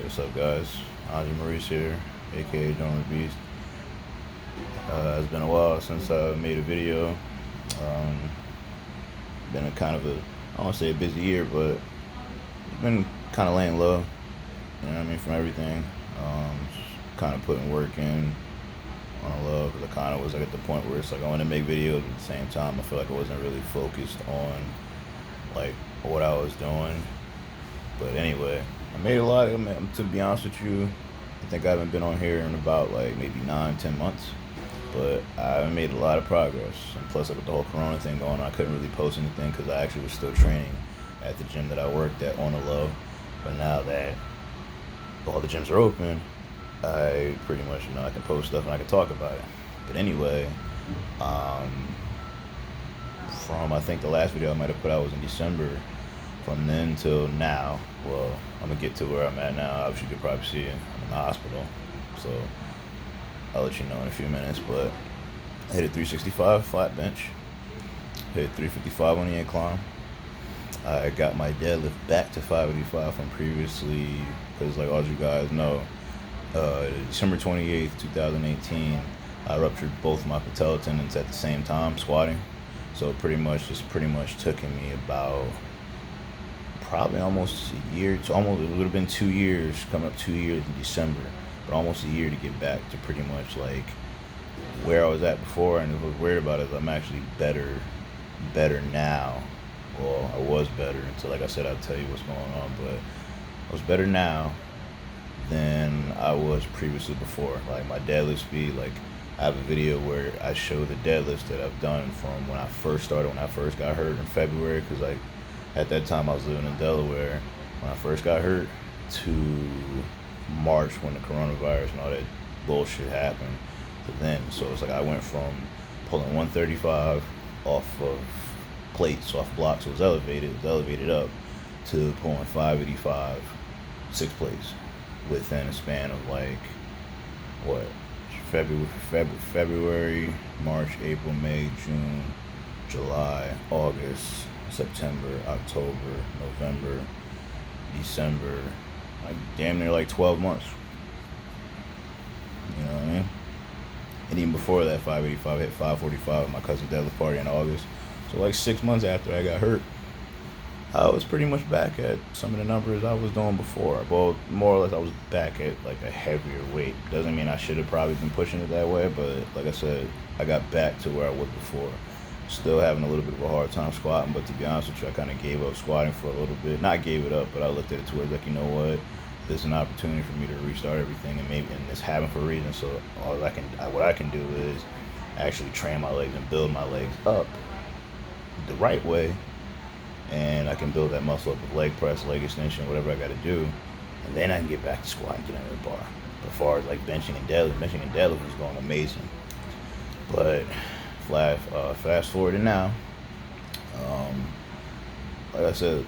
What's up, guys? Andre Maurice here, aka John the Beast. It's been a while since I made a video. Um, been a kind of a, I don't want to say a busy year, but been kind of laying low. You know what I mean, from everything. Kind of putting work in on a low because I kind of was like at the point where it's like I want to make videos, but at the same time I feel like I wasn't really focused on like what I was doing. But anyway, I made a lot. To be honest with you, I think I haven't been on here in about like maybe 9, 10 months. But I made a lot of progress. And plus, like with the whole Corona thing going on, I couldn't really post anything because I actually was still training at the gym that I worked at on the low. But now that all the gyms are open, I pretty much, I can post stuff and I can talk about it. But anyway, um, from I think the last video I might have put out was in December. From then till now, well, I'm gonna get to where I'm at now. Obviously, you could probably see it. I'm in the hospital, so I'll let you know in a few minutes. But I hit a 365 flat bench, hit 355 on the incline. I got my deadlift back to 585 from previously, because like all you guys know, December 28th, 2018, I ruptured both my patella tendons at the same time squatting. So pretty much took me about probably almost a year to almost it would have been 2 years, coming up 2 years in December, but almost a year to get back to pretty much like where I was at before. And what's weird about it is I'm actually better now. Well, I was better until, like I said, I'll tell you what's going on, but I was better now than I was previously before. Like my deadlift speed, like I have a video where I show the deadlifts that I've done from when I first started, when I first got hurt in February, because like at that time I was living in Delaware when I first got hurt, to March when the coronavirus and all that bullshit happened to then. So it's like I went from pulling 135 off of plates, off blocks, it was elevated up, to pulling 585, 6 plates, within a span of like, what, February, March, April, May, June, July, August, September, October, November, December, like damn near like 12 months. You know what I mean? And even before that, 585 hit 545 at my cousin's deadlift party in August. So like 6 months after I got hurt, I was pretty much back at some of the numbers I was doing before. Well, more or less I was back at like a heavier weight. Doesn't mean I should have probably been pushing it that way, but like I said, I got back to where I was before. Still having a little bit of a hard time squatting, but to be honest with you, I kind of gave up squatting for a little bit. Not gave it up, but I looked at it towards like, you know what, this is an opportunity for me to restart everything, and maybe, and it's happening for a reason. So what I can do is actually train my legs and build my legs up the right way, and I can build that muscle up with leg press, leg extension, whatever I got to do, and then I can get back to squat and get under the bar. But as far as like benching and deadlift is going amazing. But fast forward to now, like I said,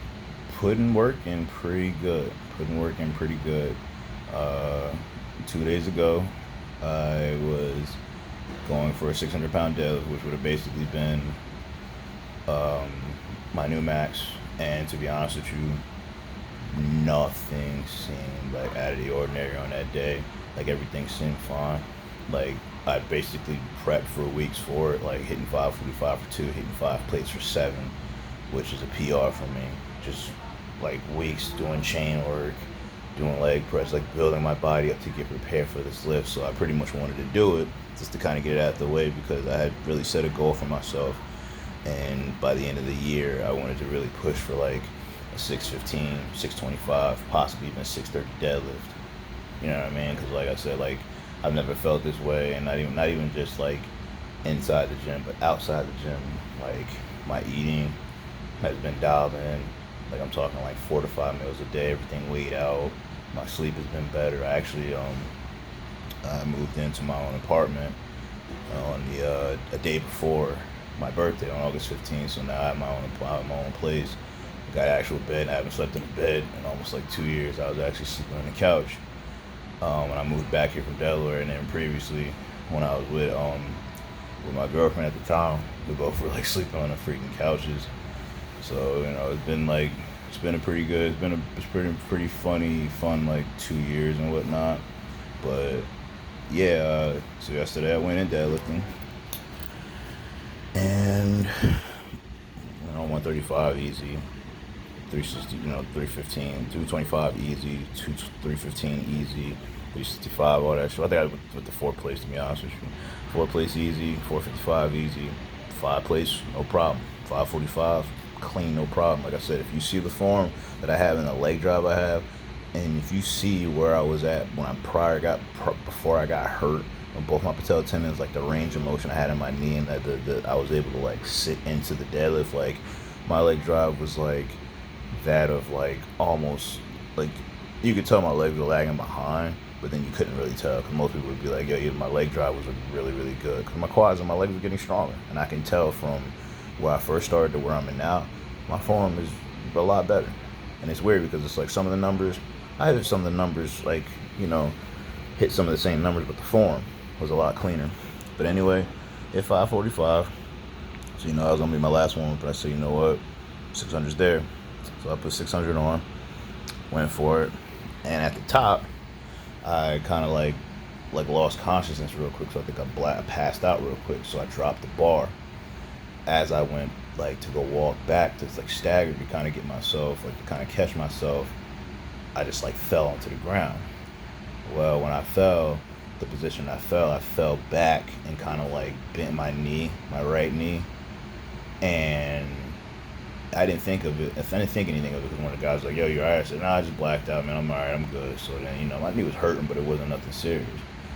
putting work in pretty good. 2 days ago, I was going for a 600-pound deadlift, which would have basically been my new max. And to be honest with you, nothing seemed like out of the ordinary on that day. Like everything seemed fine. Like I basically prepped for weeks for it, like hitting 545 for 2, hitting 5 plates for 7, which is a PR for me. Just like weeks doing chain work, doing leg press, like building my body up to get prepared for this lift. So I pretty much wanted to do it just to kind of get it out of the way, because I had really set a goal for myself. And by the end of the year, I wanted to really push for like a 615, 625, possibly even a 630 deadlift. You know what I mean? Because like I said, like I've never felt this way, and not even just like inside the gym, but outside the gym. Like my eating has been dialed in. Like I'm talking like 4 to 5 meals a day, everything weighed out. My sleep has been better. I actually I moved into my own apartment on the a day before my birthday on August 15th. So now I have my own place. I got an actual bed. I haven't slept in a bed in almost like 2 years. I was actually sleeping on the couch when I moved back here from Delaware, and then previously when I was with my girlfriend at the time, we both were like sleeping on the freaking couches. So it's been like It's been a pretty good. It's pretty fun like 2 years and whatnot. But yeah, so yesterday I went in deadlifting, and 135 easy, 360, 315, 225 easy, 315 easy, 365, all that shit. I think I with the fourth place, to be honest with you. Fourth place easy, 455 easy, five place no problem, 545 clean no problem. Like I said, if you see the form that I have in the leg drive I have, and if you see where I was at when before I got hurt on both my patella tendons, like the range of motion I had in my knee, and that I was able to like sit into the deadlift, like my leg drive was like that of like almost like you could tell my legs were lagging behind, but then you couldn't really tell because most people would be like, yo, my leg drive was really, really good because my quads and my legs were getting stronger, and I can tell from where I first started to where I'm in now, my form is a lot better. And it's weird because it's like some of the numbers, I have some of the numbers like, hit some of the same numbers, but the form was a lot cleaner. But anyway, hit 545. So, that was going to be my last one, but I said, you know what, 600's there. So I put 600 on, went for it. And at the top, I kind of like lost consciousness real quick. So I think I passed out real quick. So I dropped the bar as I went like to go walk back to like stagger to kind of get myself, like to kind of catch myself. I just like fell onto the ground. Well, when I fell, the position I fell back and kind of like bent my knee, my right knee, and I didn't think of it. I didn't think anything of it because one of the guys was like, yo, you alright? I said, nah, I just blacked out, man. I'm alright, I'm good. So then, my knee was hurting, but it wasn't nothing serious.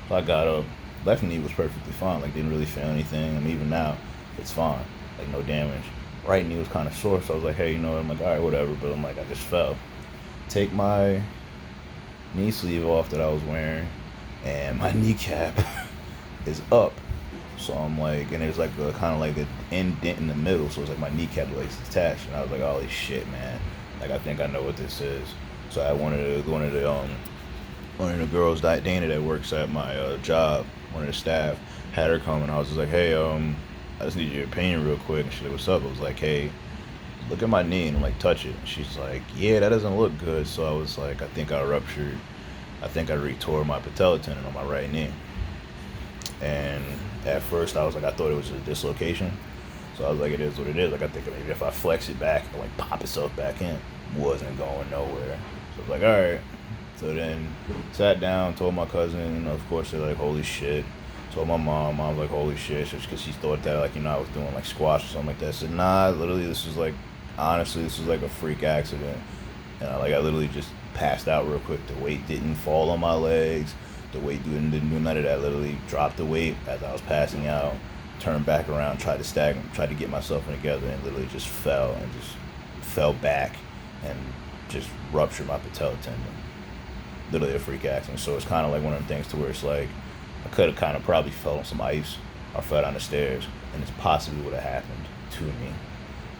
So I got up. Left knee was perfectly fine. Like, didn't really feel anything. And even now, it's fine. Like, no damage. Right knee was kind of sore, so I was like, hey, I'm like, alright, whatever. But I'm like, I just fell. Take my knee sleeve off that I was wearing, and my kneecap is up. So I'm like, and there's like a kind of like an indent in the middle, so it's like my kneecap like detached, and I was like, holy shit, man! Like I think I know what this is. So I one of the girls, Dana, that works at my job, one of the staff, had her come, and I was just like, hey, I just need your opinion real quick. And she's like, what's up? I was like, hey, look at my knee and I'm like, touch it. She's like, yeah, that doesn't look good. So I was like, I think I retore my patella tendon on my right knee. And at first I was like, I thought it was a dislocation. So I was like, it is what it is. Like, I think maybe if I flex it back and like pop itself back in, wasn't going nowhere. So I was like, all right. So then sat down, told my cousin, and of course they're like, holy shit. Told my mom was like, holy shit, just because she thought that like, I was doing like squash or something like that. I said, nah, literally this was like, honestly, this was like a freak accident. And I literally just passed out real quick. The weight didn't fall on my legs. The weight didn't do none of that. Literally dropped the weight as I was passing out, turned back around, tried to get myself together, and literally just fell back and just ruptured my patella tendon. Literally a freak accident. So it's kind of like one of them things to where it's like, I could have kind of probably fell on some ice or fell down the stairs, and it's possibly would have happened to me.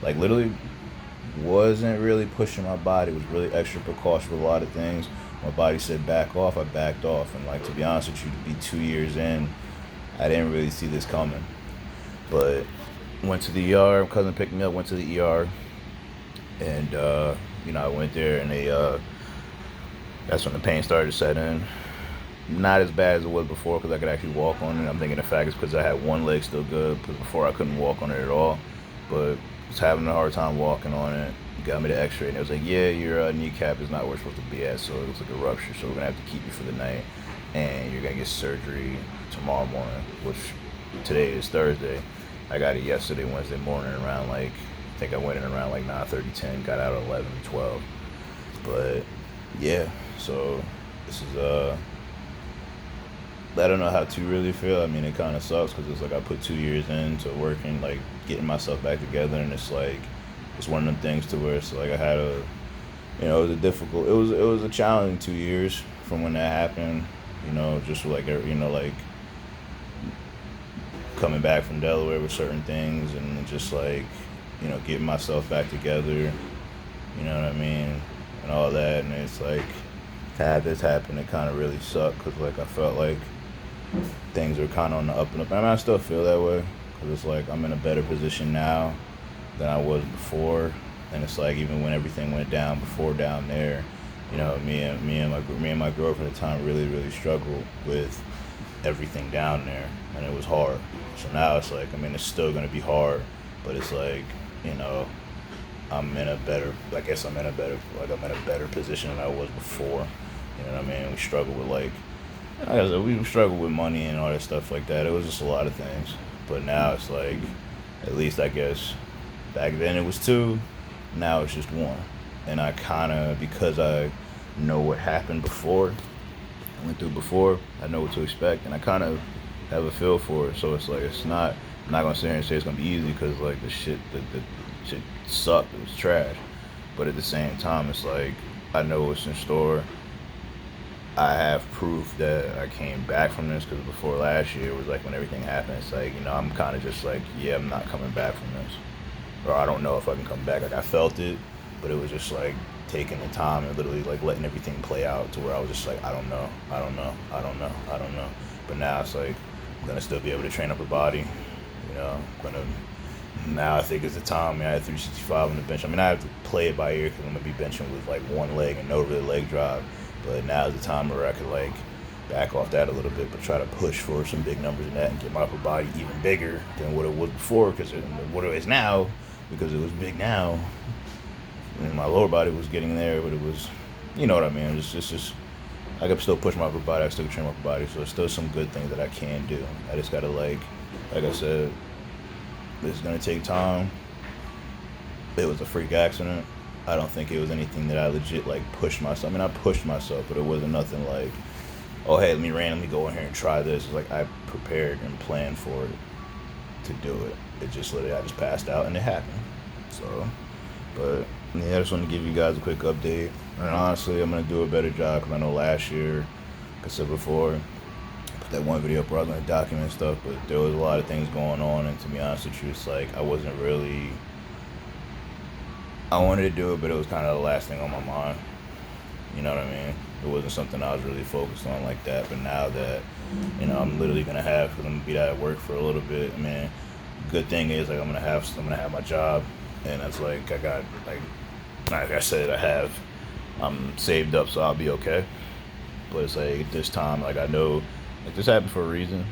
Like, literally wasn't really pushing my body, was really extra precautious with a lot of things. My body said back off, I backed off. And like, to be honest with you, to be 2 years in, I didn't really see this coming. But went to the ER, my cousin picked me up, went to the ER, and I went there, and that's when the pain started to set in. Not as bad as it was before because I could actually walk on it. I'm thinking the fact is because I had one leg still good, because before I couldn't walk on it at all. But was having a hard time walking on it. Got me the x-ray, and it was like, yeah, your kneecap is not where it's supposed to be at, so it looks like a rupture, so we're going to have to keep you for the night, and you're going to get surgery tomorrow morning, which today is Thursday. I got it yesterday, Wednesday morning, around like, I think I went in around like 9:30, 10, got out at 11, 12. But yeah, so this is I don't know how to really feel. I mean, it kind of sucks because it's like I put 2 years into working, like getting myself back together, and it's like it's one of them things to where it's like I had it was it was a challenging 2 years from when that happened. Just like like coming back from Delaware with certain things, and just like getting myself back together. You know what I mean, and all that, and it's like to have this happen, it kind of really sucked because like I felt like things are kind of on the up and up. I mean, I still feel that way because it's like I'm in a better position now than I was before, And it's like even when everything went down before down there, you know, me and my girlfriend at the time really struggled with everything down there, and it was hard. So now it's like, I mean, it's still gonna be hard, but it's like, you know, I'm in a better, I guess I'm in a better, like I'm in a better position than I was before. You know what I mean? We struggle with like, like I said, we struggle with money and all that stuff like that. It was just a lot of things, but now it's like, at least I guess back then it was two, now it's just one, and I kind of, because I know what happened before, went through before, I know what to expect, and I kind of have a feel for it. So it's like, it's not, I'm not gonna sit here and say it's gonna be easy, because like the shit sucked, it was trash. But at the same time, it's like, I know what's in store. I have proof that I came back from this, because before last year, it was like when everything happened, it's like, you know, I'm kind of just like, yeah, I'm not coming back from this, or I don't know if I can come back. Like, I felt it, but it was just like taking the time and literally like letting everything play out, to where I was just like, I don't know, I don't know, I don't know, I don't know. But now it's like, I'm gonna still be able to train up a body, you know. I'm gonna, now I think it's the time. I mean, I had 365 on the bench. I mean, I have to play it by ear, because I'm gonna be benching with like one leg and no really leg drive. But now is the time where I could like back off that a little bit, but try to push for some big numbers in that, and get my upper body even bigger than what it was before, because what it is now, because it was big now. And my lower body was getting there, but it was, you know what I mean. It's just I could still push my upper body. I still can train my upper body. So there's still some good things that I can do. I just gotta like I said, it's gonna take time. It was a freak accident. I don't think it was anything that I legit like pushed myself. I mean, I pushed myself, but it wasn't nothing like, oh hey, let me randomly go in here and try this. It's like I prepared and planned for it to do it. It just literally, I just passed out and it happened. So, but yeah, I just want to give you guys a quick update. And honestly, I'm gonna do a better job, because I know last year, like I said before, I put that one video up where I was gonna document stuff, but there was a lot of things going on, and to be honest with you, it's like I wasn't really. I wanted to do it, but it was kind of the last thing on my mind. You know what I mean? It wasn't something I was really focused on like that. But now that, you know, I'm literally gonna have, because I'm gonna be out at work for a little bit. I mean, good thing is like I'm gonna have my job, and that's like I got like I said, I'm saved up, so I'll be okay. But it's like at this time, like I know, like this happened for a reason.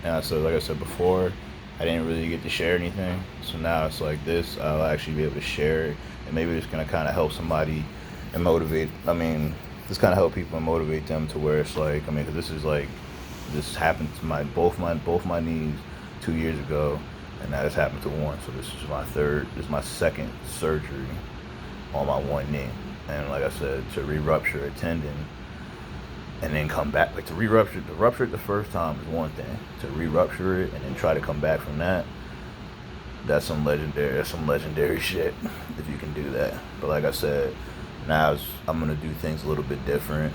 And I said, like I said before, I didn't really get to share anything. So now it's like this, I'll actually be able to share it, and maybe it's gonna kind of help somebody and motivate. I mean, just kind of help people and motivate them, to where it's like, I mean, because this happened to both my knees 2 years ago, and now it's happened to one. So this is my second surgery on my one knee. And like I said, to re-rupture a tendon and then come back, like to rupture it the first time is one thing. To re-rupture it and then try to come back from that, that's some legendary shit, if you can do that. But like I said, now I'm gonna do things a little bit different.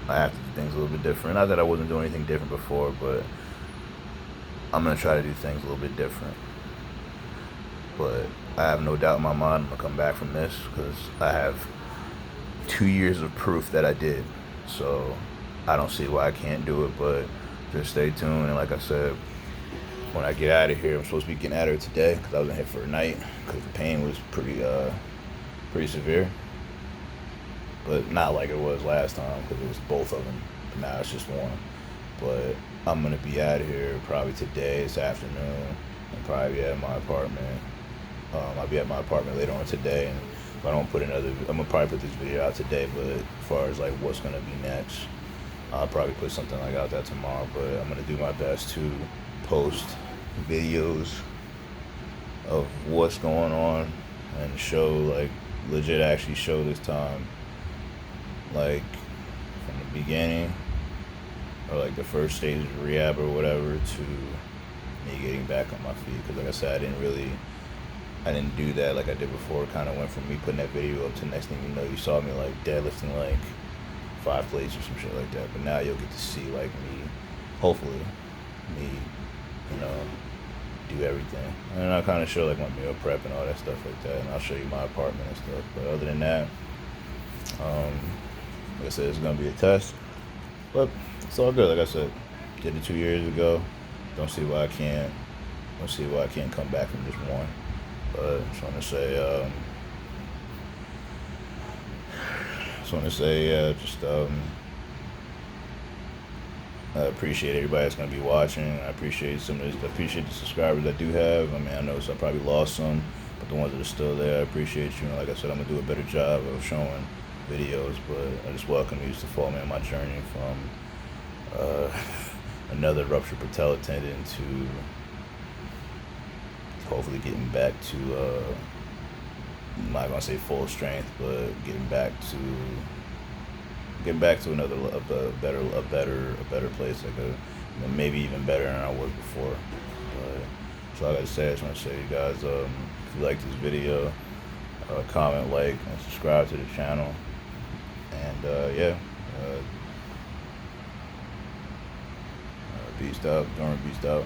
I have to do things a little bit different. Not that I wasn't doing anything different before, but I'm gonna try to do things a little bit different. But I have no doubt in my mind I'm gonna come back from this, because I have 2 years of proof that I did. So I don't see why I can't do it. But just stay tuned. And like I said, when I get out of here, I'm supposed to be getting out of here today, because I was in here for a night, because the pain was pretty severe. But not like it was last time, because it was both of them. But now it's just one. But I'm gonna be out of here probably today, this afternoon, and probably be at my apartment. I'll be at my apartment later on today, and if I don't I'm gonna probably put this video out today. But as far as like what's gonna be next, I'll probably put something like out that tomorrow. But I'm gonna do my best to post videos of what's going on, and show, like legit actually show this time, like from the beginning, or like the first stage of rehab or whatever, to me getting back on my feet. Because like I said, I didn't do that like I did before. It kind of went from me putting that video up to next thing you know, you saw me like deadlifting like 5 plates or some shit like that. But now you'll get to see like me, hopefully, me, you know, do everything. And I'll kind of show like my meal prep and all that stuff like that. And I'll show you my apartment and stuff. But other than that, like I said, it's gonna be a test. But it's all good. Like I said, did it 2 years ago. Don't see why I can't come back from just one. But I just want to say, just want to say, I appreciate everybody that's gonna be watching. I appreciate the subscribers I do have. I mean, I know I probably lost some, but the ones that are still there, I appreciate you. And like I said, I'm gonna do a better job of showing videos. But I just welcome you to follow me on my journey from another ruptured patella tendon to hopefully getting back to I'm not gonna say full strength, but getting back to another a better place, like maybe even better than I was before. But so I gotta say, I just want to say, you guys, if you like this video, comment, like, and subscribe to the channel. And yeah, beast out, Dorman beast out.